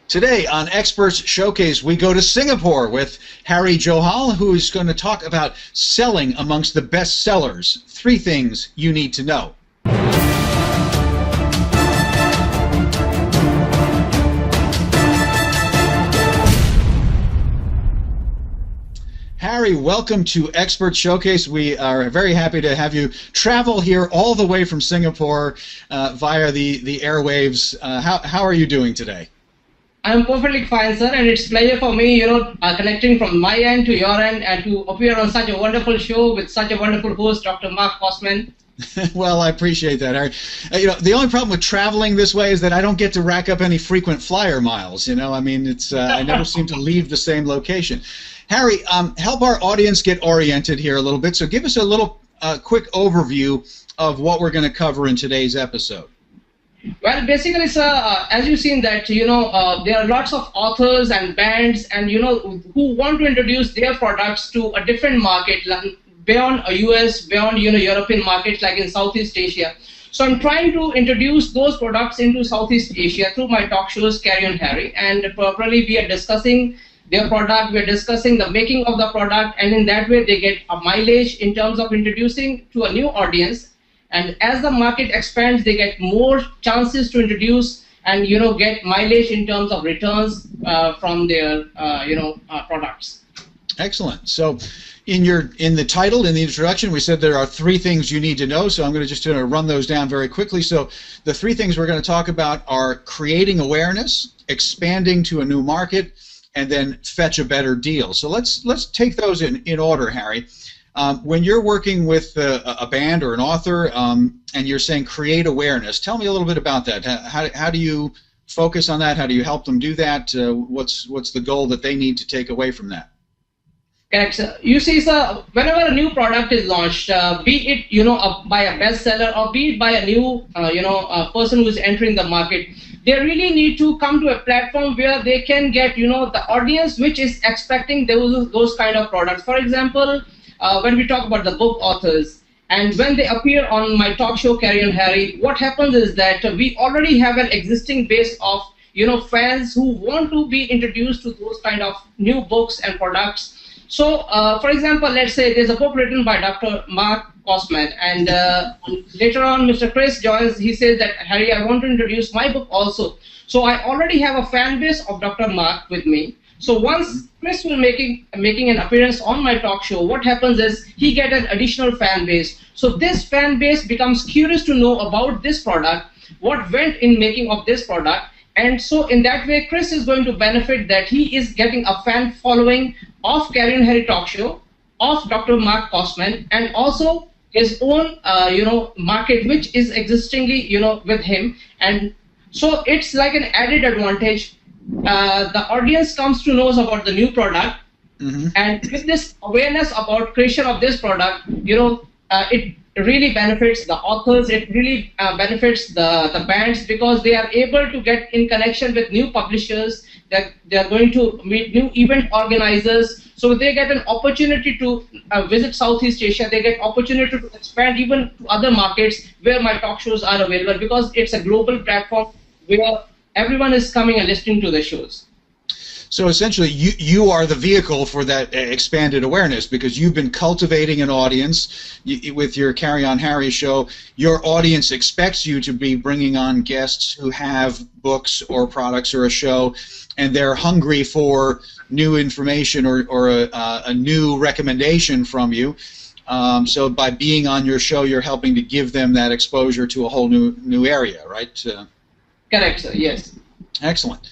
Today on Experts Showcase, we go to Singapore with Harry Johal, who is going to talk about selling amongst the best sellers. 3 things you need to know. Harry, welcome to Expert Showcase. We are very happy to have you travel here all the way from Singapore via the airwaves. How are you doing today? I'm perfectly fine, sir, and it's a pleasure for me, connecting from my end to your end and to appear on such a wonderful show with such a wonderful host, Dr. Marc KossMann. Well, I appreciate that, Harry. The only problem with traveling this way is that I don't get to rack up any frequent flyer miles. I mean, it's I never seem to leave the same location. Harry, help our audience get oriented here a little bit. So give us a little quick overview of what we're going to cover in today's episode. Well, basically, sir, as you've seen that, there are lots of authors and bands and, who want to introduce their products to a different market beyond US, beyond, European markets like in Southeast Asia. So I'm trying to introduce those products into Southeast Asia through my talk shows, Carry on Harry, and probably we are discussing their product, we're discussing the making of the product, and in that way they get a mileage in terms of introducing to a new audience. And as the market expands, they get more chances to introduce and get mileage in terms of returns from their products. Excellent. So, in the title, in the introduction, we said there are 3 things you need to know. So I'm going to just run those down very quickly. So the 3 things we're going to talk about are creating awareness, expanding to a new market, and then fetch a better deal. So let's take those in order, Harry. When you're working with a band or an author and you're saying create awareness, tell me a little bit about that. How do you focus on that? How do you help them do that? What's the goal that they need to take away from that? Correct, sir. You see, sir, whenever a new product is launched, be it by a bestseller or be it by a new a person who is entering the market, they really need to come to a platform where they can get the audience which is expecting those kind of products. For example, when we talk about the book authors, and when they appear on my talk show, Carry on Harry, what happens is that we already have an existing base of fans who want to be introduced to those kind of new books and products. So, for example, let's say there's a book written by Dr. Marc KossMann, and later on Mr. Chris joins. He says that, Harry, I want to introduce my book also. So I already have a fan base of Dr. Marc with me. So once Chris will making an appearance on my talk show, what happens is he get an additional fan base. So this fan base becomes curious to know about this product, what went in making of this product, and so in that way Chris is going to benefit that he is getting a fan following of Carry on Harry talk show, of Dr. Marc KossMann, and also his own market which is existingly with him, and so it's like an added advantage. The audience comes to know about the new product, and with this awareness about creation of this product, it really benefits the authors, it really benefits the bands, because they are able to get in connection with new publishers, that they are going to meet new event organizers, so they get an opportunity to visit Southeast Asia, they get opportunity to expand even to other markets where my talk shows are available, because it's a global platform where everyone is coming and listening to the shows. So essentially, you are the vehicle for that expanded awareness, because you've been cultivating an audience with your Carry on Harry show. Your audience expects you to be bringing on guests who have books or products or a show, and they're hungry for new information or a new recommendation from you. So by being on your show, you're helping to give them that exposure to a whole new area, right? Correct, sir. Yes. Excellent.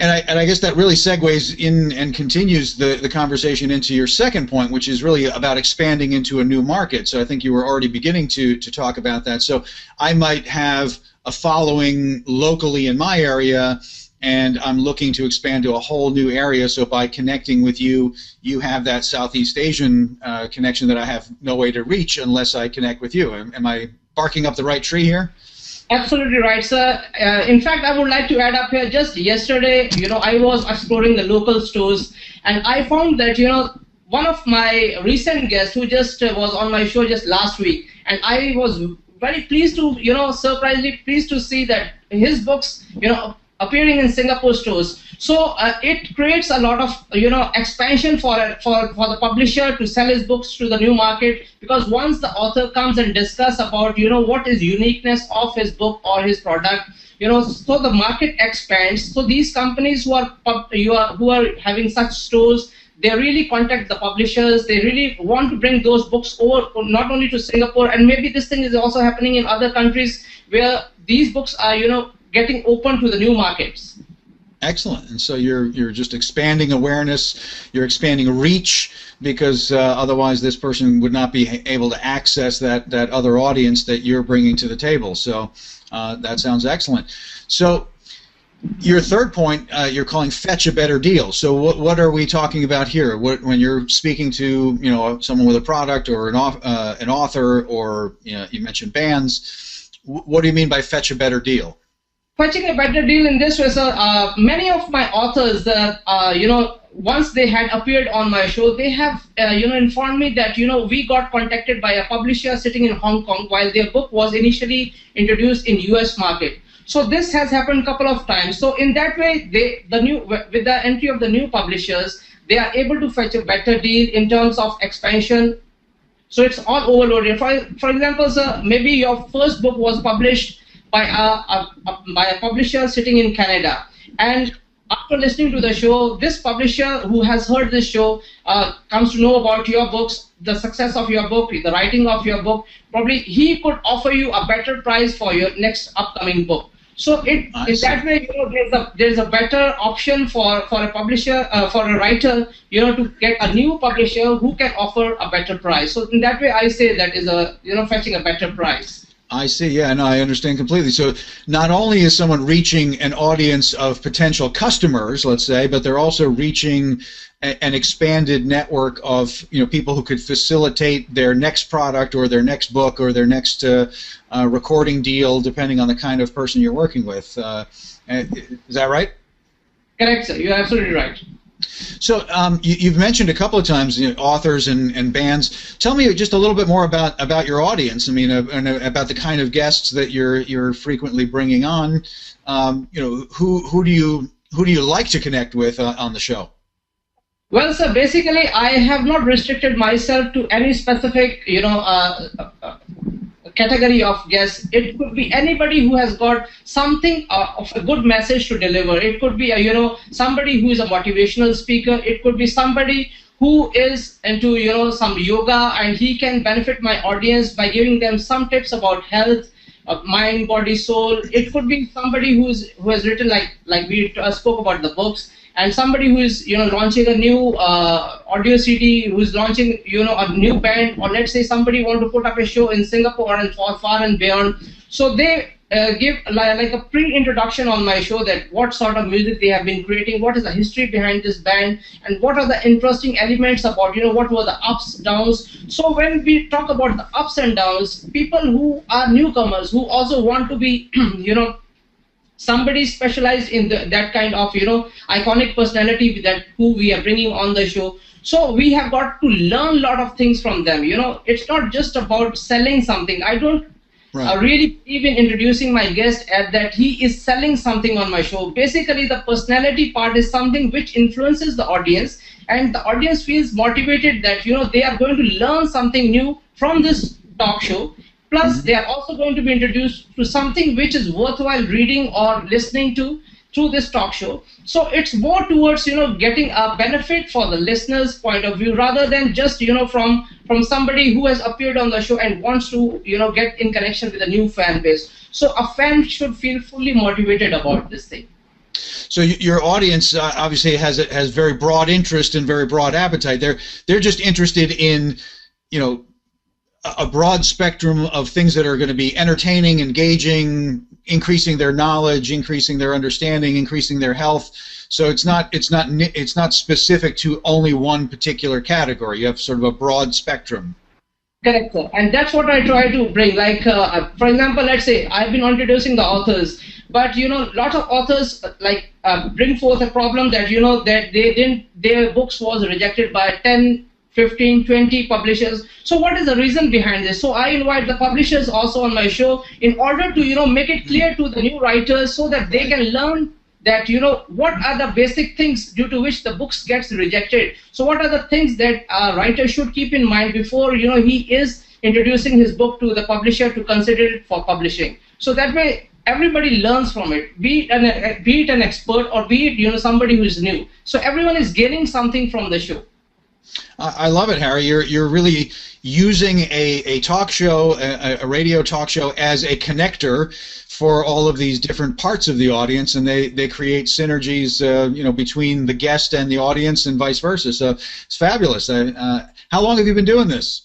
And I guess that really segues in and continues the conversation into your second point, which is really about expanding into a new market. So I think you were already beginning to talk about that. So I might have a following locally in my area, and I'm looking to expand to a whole new area. So by connecting with you, you have that Southeast Asian connection that I have no way to reach unless I connect with you. Am I barking up the right tree here? Absolutely right, sir. In fact, I would like to add up here, just yesterday, I was exploring the local stores, and I found that, one of my recent guests who just was on my show just last week, and I was very pleased to, surprisingly pleased to see that his books, appearing in Singapore stores. So it creates a lot of expansion for the publisher to sell his books to the new market, because once the author comes and discuss about what is uniqueness of his book or his product, so the market expands. So these companies who are having such stores, they really contact the publishers. They really want to bring those books over, not only to Singapore, and maybe this thing is also happening in other countries where these books are getting open to the new markets. Excellent. And so you're just expanding awareness, you're expanding reach, because otherwise this person would not be able to access that other audience that you're bringing to the table. So that sounds excellent. So your third point, you're calling fetch a better deal. So what are we talking about here? When you're speaking to someone with a product or an author, or you mentioned bands, what do you mean by fetch a better deal? Fetching a better deal in this way, sir, many of my authors that once they had appeared on my show, they have informed me that we got contacted by a publisher sitting in Hong Kong while their book was initially introduced in US market. So this has happened a couple of times. So in that way, with the entry of the new publishers, they are able to fetch a better deal in terms of expansion. So it's all overloaded. For example, sir, maybe your first book was published by a publisher sitting in Canada, and after listening to the show, this publisher who has heard this show comes to know about your books, the success of your book, the writing of your book. Probably he could offer you a better price for your next upcoming book. So in that way, there's a better option for a publisher, for a writer, to get a new publisher who can offer a better price. So in that way, I say that is fetching a better price. I see, yeah, and I understand completely. So not only is someone reaching an audience of potential customers, let's say, but they're also reaching an expanded network of people who could facilitate their next product or their next book or their next recording deal, depending on the kind of person you're working with. Is that right? Correct, sir. You're absolutely right. So you've mentioned a couple of times authors and bands. Tell me just a little bit more about your audience. I mean, and about the kind of guests that you're frequently bringing on. Who do you like to connect with on the show? Well, sir, basically, I have not restricted myself to any specific, category of guests. It could be anybody who has got something of a good message to deliver. It could be somebody who is a motivational speaker. It could be somebody who is into some yoga, and he can benefit my audience by giving them some tips about health, mind, body, soul. It could be somebody who has written like we spoke about the books, and somebody who is launching a new audio CD, who is launching a new band, or let's say somebody want to put up a show in Singapore and far and beyond. So they give like a pre-introduction on my show, that what sort of music they have been creating, what is the history behind this band, and what are the interesting elements about what were the ups, downs. So when we talk about the ups and downs, people who are newcomers who also want to be somebody specialized in that kind of iconic personality that who we are bringing on the show. So we have got to learn a lot of things from them. It's not just about selling something. I don't really believe in introducing my guest as that he is selling something on my show. Basically, the personality part is something which influences the audience, and the audience feels motivated that they are going to learn something new from this talk show. Plus, they are also going to be introduced to something which is worthwhile reading or listening to through this talk show. So it's more towards getting a benefit for the listener's point of view, rather than just from somebody who has appeared on the show and wants to get in connection with a new fan base. So a fan should feel fully motivated about this thing. So your audience obviously has very broad interest and very broad appetite. They're just interested in a broad spectrum of things that are going to be entertaining, engaging, increasing their knowledge, increasing their understanding, increasing their health. So it's not specific to only one particular category. You have sort of a broad spectrum. Correct, sir. And that's what I try to bring. Like, for example, let's say I've been introducing the authors, but lot of authors bring forth a problem that that their books was rejected by 10, 15, 20 publishers. So what is the reason behind this? So I invite the publishers also on my show in order to make it clear to the new writers, so that they can learn that, what are the basic things due to which the books gets rejected. So what are the things that a writer should keep in mind before, he is introducing his book to the publisher to consider it for publishing. So that way, everybody learns from it, be it an expert or be it, somebody who is new. So everyone is gaining something from the show. I love it, Harry. You're really using a talk show, a radio talk show, as a connector for all of these different parts of the audience, and they create synergies, between the guest and the audience, and vice versa. So it's fabulous. How long have you been doing this?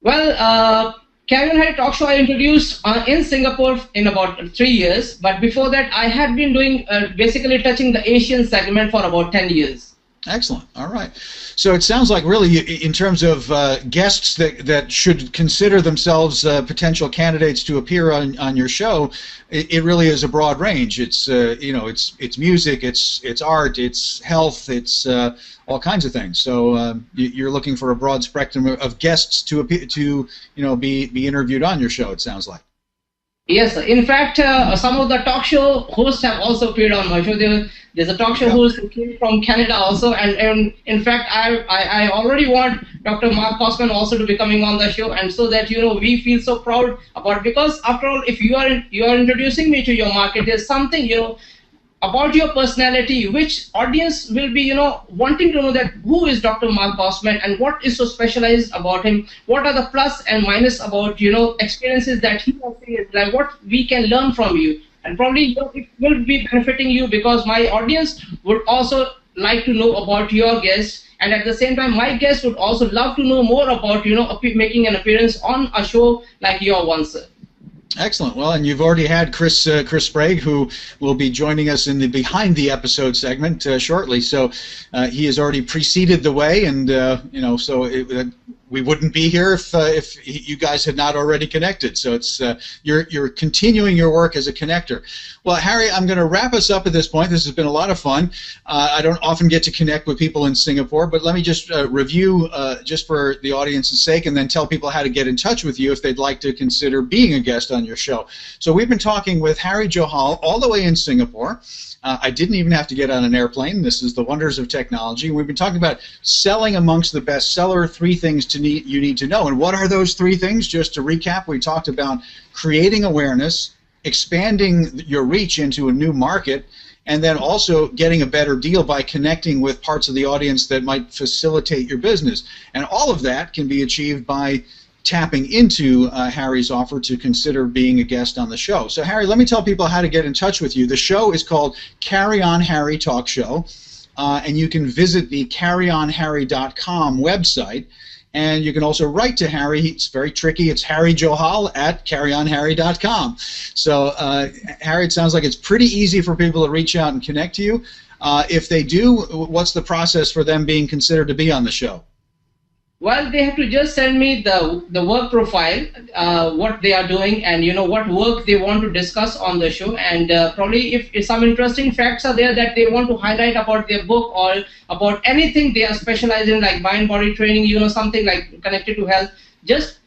Well, Carry On Harry Talk Show I introduced in Singapore in about 3 years, but before that I had been doing basically touching the Asian segment for about 10 years. Excellent. All right. So it sounds like really in terms of guests that should consider themselves potential candidates to appear on your show, it really is a broad range. It's it's music, it's art, it's health, it's all kinds of things. So you're looking for a broad spectrum of guests to be interviewed on your show, it sounds like. Yes, sir. In fact, some of the talk show hosts have also appeared on my show. There's a talk show host who came from Canada also, and in fact, I already want Dr. Marc KossMann also to be coming on the show, and so that we feel so proud about, because after all, if you are introducing me to your market, there's something about your personality which audience will be wanting to know that who is Dr. Marc KossMann and what is so specialized about him, what are the plus and minus about experiences that he has seen, like what we can learn from you, and probably it will be benefiting you, because my audience would also like to know about your guest, and at the same time my guests would also love to know more about making an appearance on a show like your one, sir. Excellent. Well, and you've already had Chris Sprague, who will be joining us in the Behind the Episode segment shortly. So he has already preceded the way, and so we wouldn't be here if you guys had not already connected. So it's you're continuing your work as a connector. Well, Harry, I'm going to wrap us up at this point. This has been a lot of fun. I don't often get to connect with people in Singapore, but let me just review just for the audience's sake, and then tell people how to get in touch with you if they'd like to consider being a guest on your show. So we've been talking with Harry Johal all the way in Singapore. I didn't even have to get on an airplane. This is the wonders of technology. We've been talking about selling amongst the bestseller, 3 things you need to know. And what are those 3 things? Just to recap, we talked about creating awareness, expanding your reach into a new market, and then also getting a better deal by connecting with parts of the audience that might facilitate your business. And all of that can be achieved by tapping into Harry's offer to consider being a guest on the show. So Harry, let me tell people how to get in touch with you. The show is called Carry On Harry Talk Show, and you can visit the carryonharry.com website, and you can also write to Harry. It's very tricky. It's Harry Johal at carryonharry.com. So Harry, it sounds like it's pretty easy for people to reach out and connect to you. If they do, what's the process for them being considered to be on the show? Well, they have to just send me the work profile, what they are doing, and what work they want to discuss on the show. And probably if some interesting facts are there that they want to highlight about their book or about anything they are specialized in, like mind body training, something like connected to health, just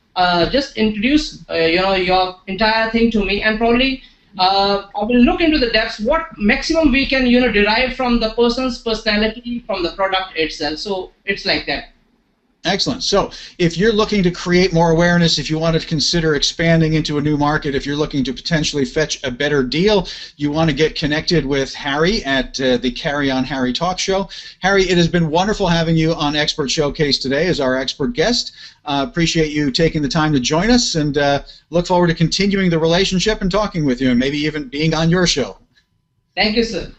introduce your entire thing to me, and probably I will look into the depths, what maximum we can derive from the person's personality from the product itself. So it's like that. Excellent. So if you're looking to create more awareness, if you want to consider expanding into a new market, if you're looking to potentially fetch a better deal, you want to get connected with Harry at the Carry On Harry Talk Show. Harry, it has been wonderful having you on Expert Showcase today as our expert guest. Appreciate you taking the time to join us, and look forward to continuing the relationship and talking with you, and maybe even being on your show. Thank you, sir.